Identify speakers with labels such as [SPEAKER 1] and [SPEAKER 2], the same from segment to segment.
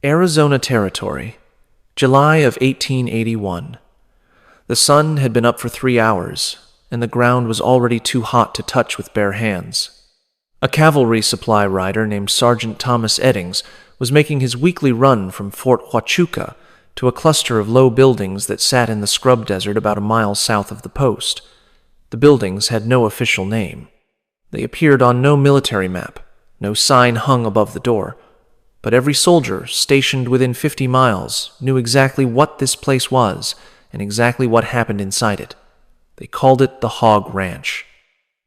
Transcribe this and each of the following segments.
[SPEAKER 1] Arizona Territory, July of 1881. The sun had been up for 3 hours, and the ground was already too hot to touch with bare hands. A cavalry supply rider named Sergeant Thomas Eddings was making his weekly run from Fort Huachuca to a cluster of low buildings that sat in the scrub desert about a mile south of the post. The buildings had no official name. They appeared on no military map, no sign hung above the door, but every soldier stationed within 50 miles knew exactly what this place was and exactly what happened inside it. They called it the Hog Ranch.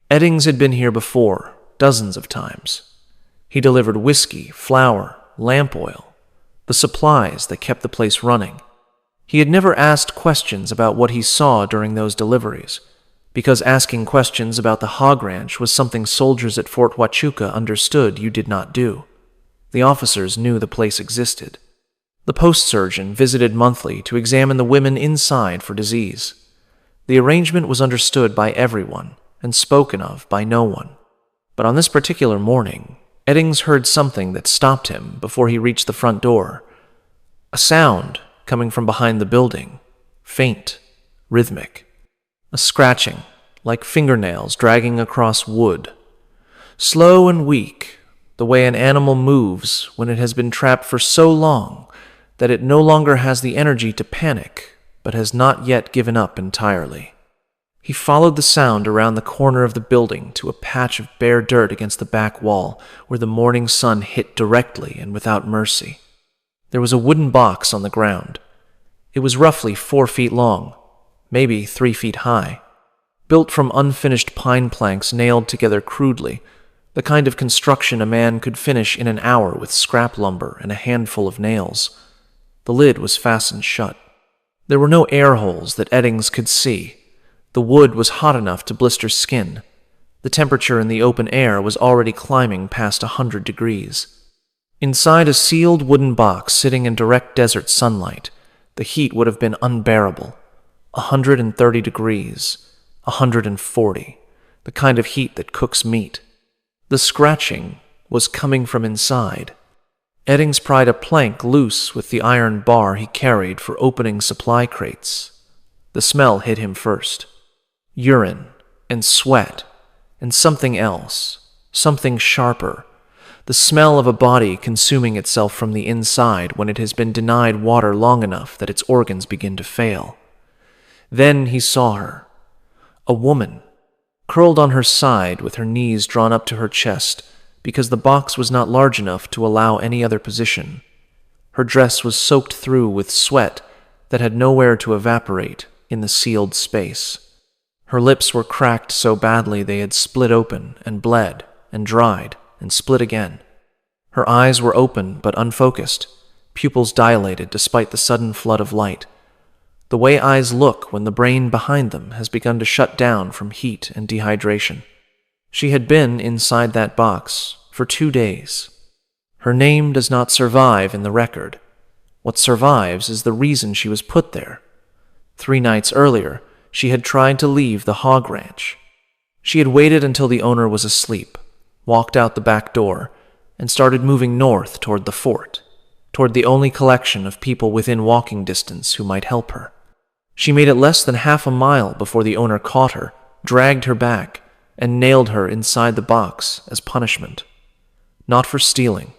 [SPEAKER 1] Eddings had been here before, dozens of times. He delivered whiskey, flour, lamp oil, the supplies that kept the place running. He had never asked questions about what he saw during those deliveries, because asking questions about the Hog Ranch was something soldiers at Fort Huachuca understood you did not do. The officers knew the place existed. The post surgeon visited monthly to examine the women inside for disease. The arrangement was understood by everyone and spoken of by no one. But on this particular morning, Eddings heard something that stopped him before he reached the front door. A sound coming from behind the building, faint, rhythmic. A scratching, like fingernails dragging across wood. Slow and weak, the way an animal moves when it has been trapped for so long that it no longer has the energy to panic, but has not yet given up entirely. He followed the sound around the corner of the building to a patch of bare dirt against the back wall where the morning sun hit directly and without mercy. There was a wooden box on the ground. It was roughly 4 feet long, maybe 3 feet high, built from unfinished pine planks nailed together crudely, the kind of construction a man could finish in an hour with scrap lumber and a handful of nails. The lid was fastened shut. There were no air holes that Eddings could see. The wood was hot enough to blister skin. The temperature in the open air was already climbing past 100 degrees. Inside a sealed wooden box sitting in direct desert sunlight, the heat would have been unbearable. 130 degrees, 140, the kind of heat that cooks meat. The scratching was coming from inside. Eddings pried a plank loose with the iron bar he carried for opening supply crates. The smell hit him first. Urine and sweat and something else, something sharper. The smell of a body consuming itself from the inside when it has been denied water long enough that its organs begin to fail. Then he saw her. A woman, curled on her side with her knees drawn up to her chest because the box was not large enough to allow any other position. Her dress was soaked through with sweat that had nowhere to evaporate in the sealed space. Her lips were cracked so badly they had split open and bled and dried and split again. Her eyes were open but unfocused, pupils dilated despite the sudden flood of light. The way eyes look when the brain behind them has begun to shut down from heat and dehydration. She had been inside that box for 2 days. Her name does not survive in the record. What survives is the reason she was put there. 3 nights earlier, she had tried to leave the Hog Ranch. She had waited until the owner was asleep, walked out the back door, and started moving north toward the fort, toward the only collection of people within walking distance who might help her. She made it less than half a mile before the owner caught her, dragged her back, and nailed her inside the box as punishment. Not for stealing,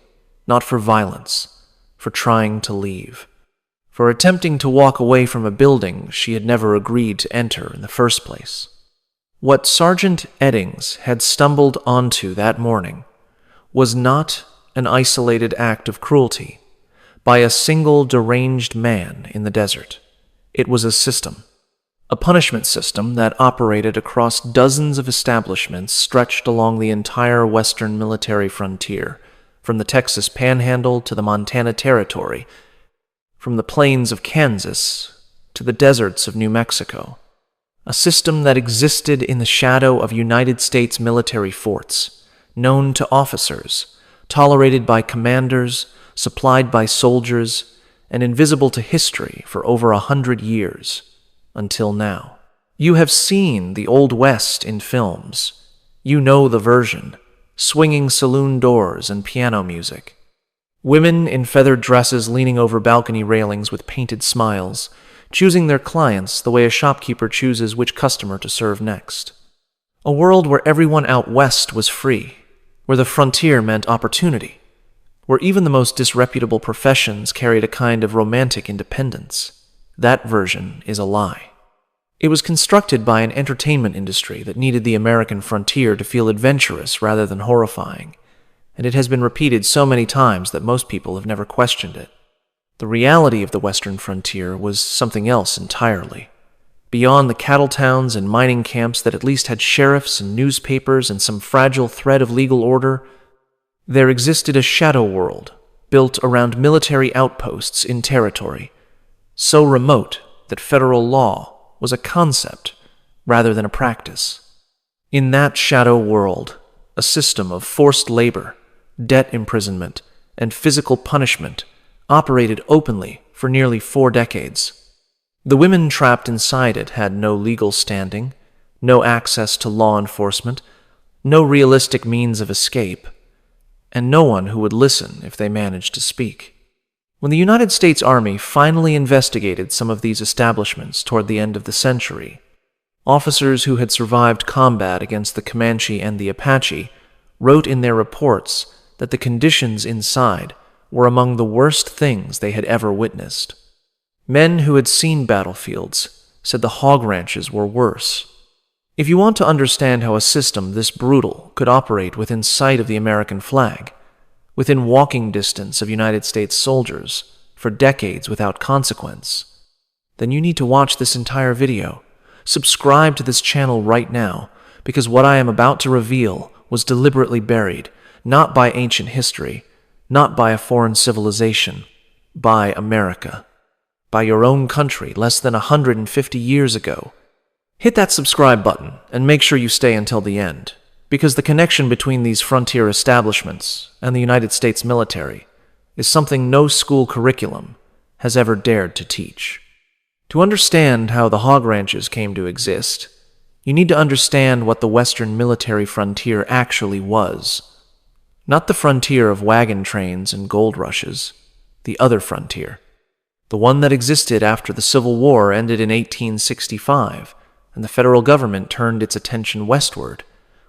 [SPEAKER 1] not for violence, for trying to leave. For attempting to walk away from a building she had never agreed to enter in the first place. What Sergeant Eddings had stumbled onto that morning was not an isolated act of cruelty by a single deranged man in the desert. It was a system, a punishment system that operated across dozens of establishments stretched along the entire western military frontier, from the Texas Panhandle to the Montana Territory, from the plains of Kansas to the deserts of New Mexico. A system that existed in the shadow of United States military forts, known to officers, tolerated by commanders, supplied by soldiers, and invisible to history for over 100 years, until now. You have seen the Old West in films. You know the version, swinging saloon doors and piano music. Women in feathered dresses leaning over balcony railings with painted smiles, choosing their clients the way a shopkeeper chooses which customer to serve next. A world where everyone out west was free, where the frontier meant opportunity, where even the most disreputable professions carried a kind of romantic independence. That version is a lie. It was constructed by an entertainment industry that needed the American frontier to feel adventurous rather than horrifying, and it has been repeated so many times that most people have never questioned it. The reality of the western frontier was something else entirely. Beyond the cattle towns and mining camps that at least had sheriffs and newspapers and some fragile thread of legal order, there existed a shadow world built around military outposts in territory, so remote that federal law was a concept rather than a practice. In that shadow world, a system of forced labor, debt imprisonment, and physical punishment operated openly for nearly 4 decades. The women trapped inside it had no legal standing, no access to law enforcement, no realistic means of escape, and no one who would listen if they managed to speak. When the United States Army finally investigated some of these establishments toward the end of the century, officers who had survived combat against the Comanche and the Apache wrote in their reports that the conditions inside were among the worst things they had ever witnessed. Men who had seen battlefields said the hog ranches were worse. If you want to understand how a system this brutal could operate within sight of the American flag, within walking distance of United States soldiers, for decades without consequence, then you need to watch this entire video. Subscribe to this channel right now, because what I am about to reveal was deliberately buried, not by ancient history, not by a foreign civilization, by America, by your own country less than 150 years ago. Hit that subscribe button and make sure you stay until the end, because the connection between these frontier establishments and the United States military is something no school curriculum has ever dared to teach. To understand how the hog ranches came to exist, you need to understand what the Western military frontier actually was. Not the frontier of wagon trains and gold rushes, the other frontier. The one that existed after the Civil War ended in 1865, and the federal government turned its attention westward,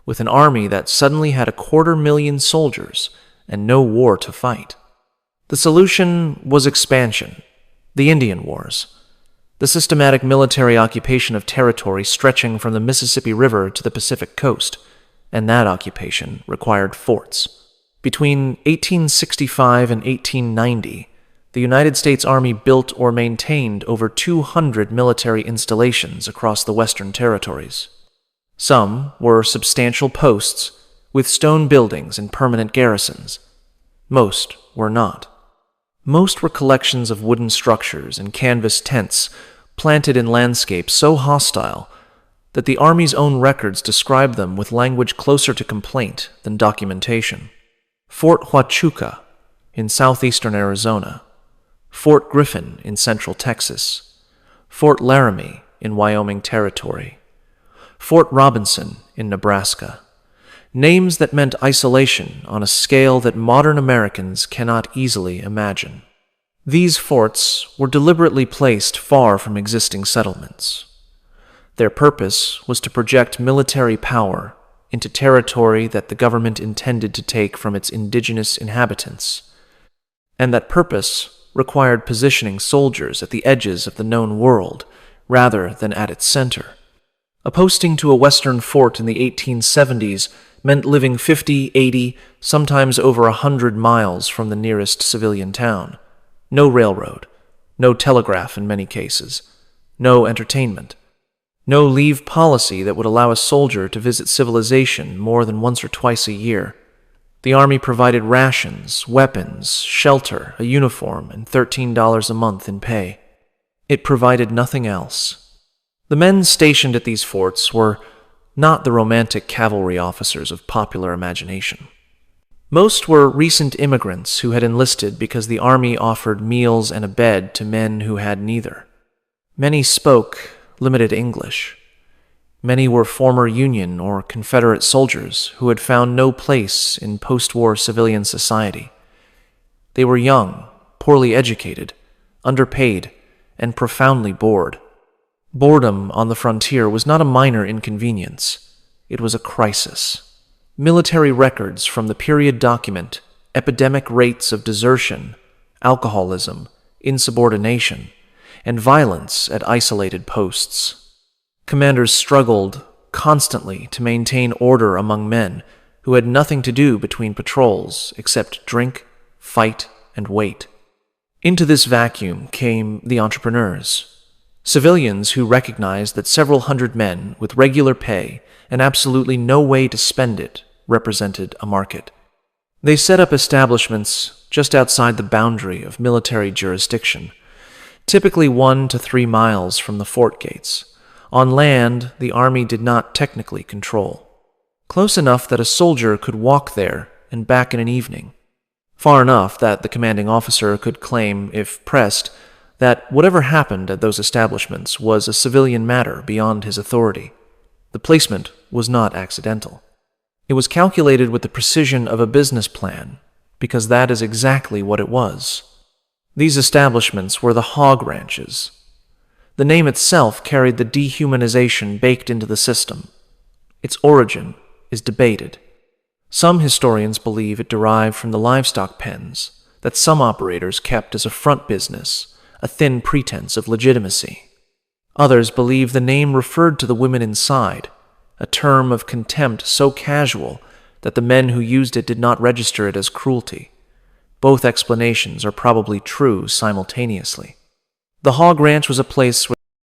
[SPEAKER 1] with an army that suddenly had 250,000 soldiers and no war to fight. The solution was expansion, the Indian Wars, the systematic military occupation of territory stretching from the Mississippi River to the Pacific coast, and that occupation required forts. Between 1865 and 1890, the United States Army built or maintained over 200 military installations across the Western territories. Some were substantial posts with stone buildings and permanent garrisons. Most were not. Most were collections of wooden structures and canvas tents planted in landscapes so hostile that the Army's own records describe them with language closer to complaint than documentation. Fort Huachuca in southeastern Arizona, Fort Griffin in central Texas, Fort Laramie in Wyoming Territory, Fort Robinson in Nebraska. Names that meant isolation on a scale that modern Americans cannot easily imagine. These forts were deliberately placed far from existing settlements. Their purpose was to project military power into territory that the government intended to take from its indigenous inhabitants, and that purpose required positioning soldiers at the edges of the known world rather than at its center. A posting to a western fort in the 1870s meant living 50, 80, sometimes over 100 miles from the nearest civilian town. No railroad, no telegraph in many cases, no entertainment, no leave policy that would allow a soldier to visit civilization more than once or twice a year. The Army provided rations, weapons, shelter, a uniform, and $13 a month in pay. It provided nothing else. The men stationed at these forts were not the romantic cavalry officers of popular imagination. Most were recent immigrants who had enlisted because the Army offered meals and a bed to men who had neither. Many spoke limited English. Many were former Union or Confederate soldiers who had found no place in post-war civilian society. They were young, poorly educated, underpaid, and profoundly bored. Boredom on the frontier was not a minor inconvenience. It was a crisis. Military records from the period document epidemic rates of desertion, alcoholism, insubordination, and violence at isolated posts. Commanders struggled constantly to maintain order among men who had nothing to do between patrols except drink, fight, and wait. Into this vacuum came the entrepreneurs, civilians who recognized that several hundred men with regular pay and absolutely no way to spend it represented a market. They set up establishments just outside the boundary of military jurisdiction, typically 1 to 3 miles from the fort gates, on land the army did not technically control. Close enough that a soldier could walk there and back in an evening. Far enough that the commanding officer could claim, if pressed, that whatever happened at those establishments was a civilian matter beyond his authority. The placement was not accidental. It was calculated with the precision of a business plan, because that is exactly what it was. These establishments were the hog ranches. The name itself carried the dehumanization baked into the system. Its origin is debated. Some historians believe it derived from the livestock pens that some operators kept as a front business, a thin pretense of legitimacy. Others believe the name referred to the women inside, a term of contempt so casual that the men who used it did not register it as cruelty. Both explanations are probably true simultaneously. The hog ranch was a place where